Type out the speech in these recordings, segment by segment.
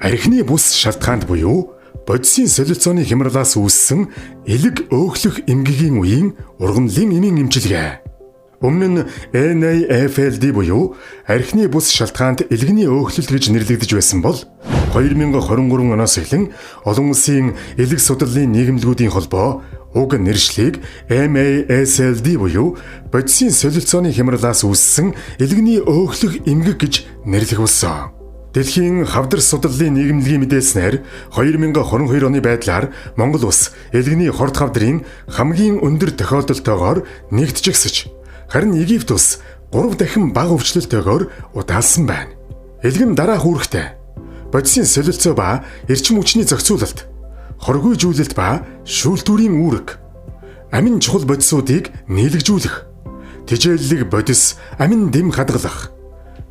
Архины бус шалтгаанд буюу бодисын солилцооны хямралаас үүссэн элэг өөхлөх эмгэгийн үеийн ургамлын эмийн эмчилгээ. Өмнө нь NAFLD буюу архины бус шалтгаанд элэгний өөхлөлт гэж нэрлэгдэж байсан бол 2023 оноос эхлэн олон улсын элэг судлалын нийгэмлэгүүдийн холбоо уг нэршлиг MASLD буюу бодисын солилцооны хямралаас үүссэн элэгний өөхлөх эмгэг гэж нэрлэх болсон. Дэлхийн хавдар судлалын нийгэмлэгийн мэдээлснээр 2022 оны байдлаар Монгол улс элэгний хорт хавдрын хамгийн өндөр тохиолдолтойгоор нэгтжигсэж, харин Египт улс 3 дахин бага өвчлөлтөөр удаалсан байна. Элэг нь дараах үүрэгтэй бодисын солилцоо ба эрчим хүчний зохицуулалт, хоригуйжүүлэлт ба шүүлтүүрийн үүрэг, амин чухал бодисуудыг нийлэгжүүлэх, тижээллэг бодис амин дэм хадгалах,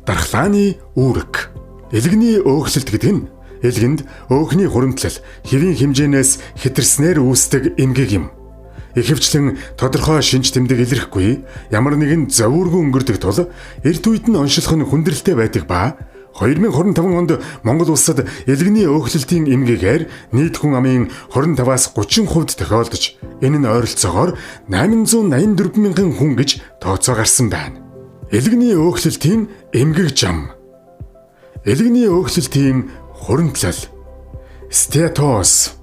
дархлааны үүрэг. Элэгний өөхлөлт гэдэг нь элгэнд өөхний хуримтлал хэвийн хэмжээнээс хэтэрснээр үүсдэг эмгэг юм. Ихэвчлэн тодорхой шинж тэмдэг илэрхгүй ямар нэгэн зовооргүй өнгөрдөг тул эрт үед нь оншилох нь хүндрэлтэй байдаг ба 2025 онд Монгол улсад элэгний өөхлөлтийн эмгээгээр нийт хүн амын 25-аас 30% тохиолдож, энэ нь ойролцоогоор 884 мянган хүн гэж тооцоо гарсан байна. Элэгний өөхлөлтийн эмгэг зам. Элэгний өөхлөлтийн хуримтлал, стеатоз,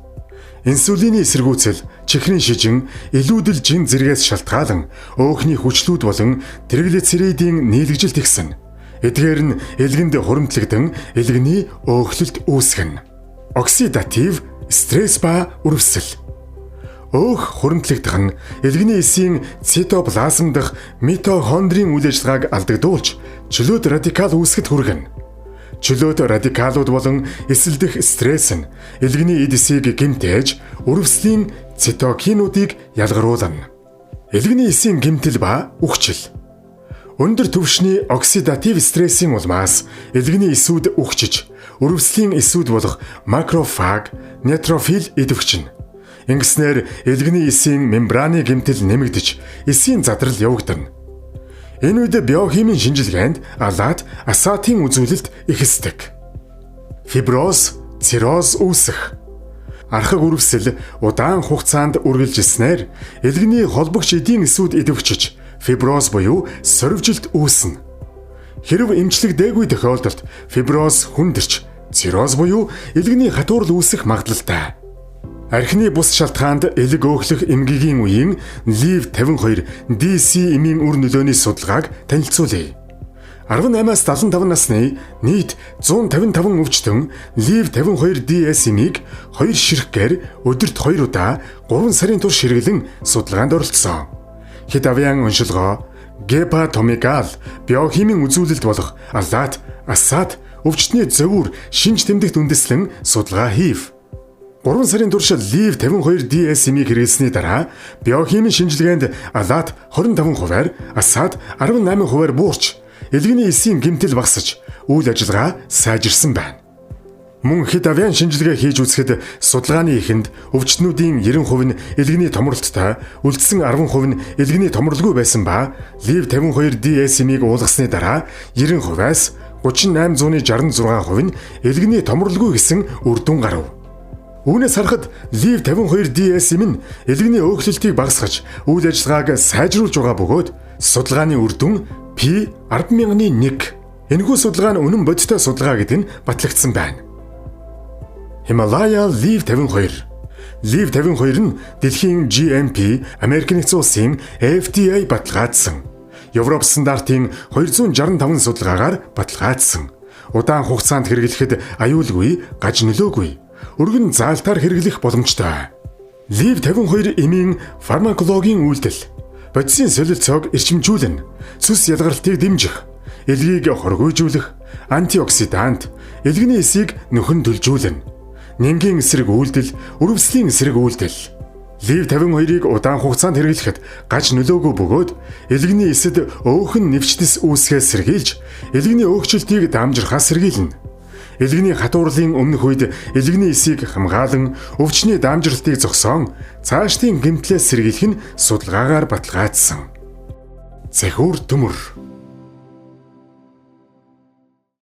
инсулины эсэргүүцэл, чихрийн шижин, илүүдэл жин зэргээс шалтгаалan өөхний хүчлүүд болон триглицеридийн нийлэгжилт ихсэн. Эдгээр нь элгэнд хуримтлагдан элэгний өөхлөлт үүсгэн. Оксидатив стресс ба үрвсэл. Өөх хуримтлагдах нь элгэний эсийн цитоплазм дахь митохондрийн үйл ажиллагааг алдагдуулж, чөлөөт радикал үүсгэхэд хүргэнэ. Чөлөөт радикалууд болон эсэлдэх стресс нь элгэний эдсийг гэмтээж, үрвслийн цитокинуудыг ялгаруулна. Элгэний эсийн гэмтэл ба үхчил. Өндөр түвшний оксидатив стрессийн улмаас элгэний эсүүд үхчиж, үрвслийн эсүүд болох макрофаг, нейтрофил идэвхжинэ. Ингэснээр элгэний эсийн мембраны гэмтэл нэмэгдэж, эсийн задрал явагдана. Энэ үед биохимийн шинжилгээнд алаад асаатын үзүүлэлт ихсдэг. Фиброз, цирроз үүсэх. Архаг үрвсэл удаан хугацаанд үргэлжилснээр элгэний холбогч эдийн эсүүд идэвхжиж, фиброз буюу сорвжилт үүснэ. Хэрв эмчлэгдээгүй тохиолдолд фиброз хүндэрч, цирроз буюу элгэний хатуурал үүсэх магадлалтай. Архины бус шалтгаанд элэг өөхлөх эмгэгийн үеийн LIV-52 DC эмийн үр нөлөөний судалгааг танилцуулъя. 18-аас 75 насны нийт 155 өвчтөн LIV-52 DS эмийг 2 ширхгээр өдөрт 2 удаа 3 сарын турш хэрэглэн судалгаанд оролцсон. Хэд авьяан оншилгоо, гепатомикал, биохимийн үзүүлэлт болох алаад, асаад, өвчтний зовөр, шинж тэмдэгт үндэслэн судалгаа хийв. 3 сарын турш LIV-52 DS эмийг хэрэглэсний дараа биохимийн шинжилгээнд алаад 25%-аар, асаад 18%-аар буурч, элгэний эсийн гэмтэл багасж, үйл ажиллагаа сайжирсан байна. Мөн хэд авьяан шинжилгээ хийж үзэхэд судалгааны эхэнд өвчтнүүдийн 90% нь элгэний томролттой, үлдсэн 10% нь элгэний томролгүй байсан ба LIV-52 DS эмийг уулгасны дараа 90%-аас 3866% нь элгэний томролгүй гэсэн үр дүн гарав. Үүнээс харахад LIV-52 DS эм нь элгэний өөхлөлтийг багасгаж, үйл ажиллагааг сайжруулж байгаа бөгөөд судалгааны үр дүн P10001. Энэхүү судалгаа нь үнэн бодиттой судалгаа гэдэг нь батлагдсан байна. Himalaya LIV-52. LIV-52 нь дэлхийн GMP, Америк нэгдсэн улсын FDA баталгаажсан. Европ стандартын 265 судалгаагаар баталгаажсан. Удаан хугацаанд хэрэглэхэд аюулгүй, гаж нөлөөгүй. Өргөн заалтаар хэрэглэх боломжтой. LIV-52 эмийн фармакологийн үйлдэл бодисын солилцоог эрчимжүүлнэ, цус ялгарлтыг дэмжих, элгийг хоригуйжуулах, антиоксидант, элгэний эсийг нөхөн төлжүүлнэ, нингийн эсрэг үйлдэл, үрвслийн эсрэг үйлдэл. LIV-52-ыг удаан хугацаанд хэрэглэхэд гаж нөлөөгүй бөгөөд элгэний эсэд өөхөн нэвчдэс үүсгээс сэргийлж, элгэний өөхчлөлтийг даамжрахаас сэргийлнэ. Элгэний хатуурлын өмнөх үед элгэний эсийг хамгаалan, өвчний даамжралтыг зогсоон, цаашдын гэмтлээс сэргийлэх нь судалгаагаар баталгаажсан. Захиур төмөр.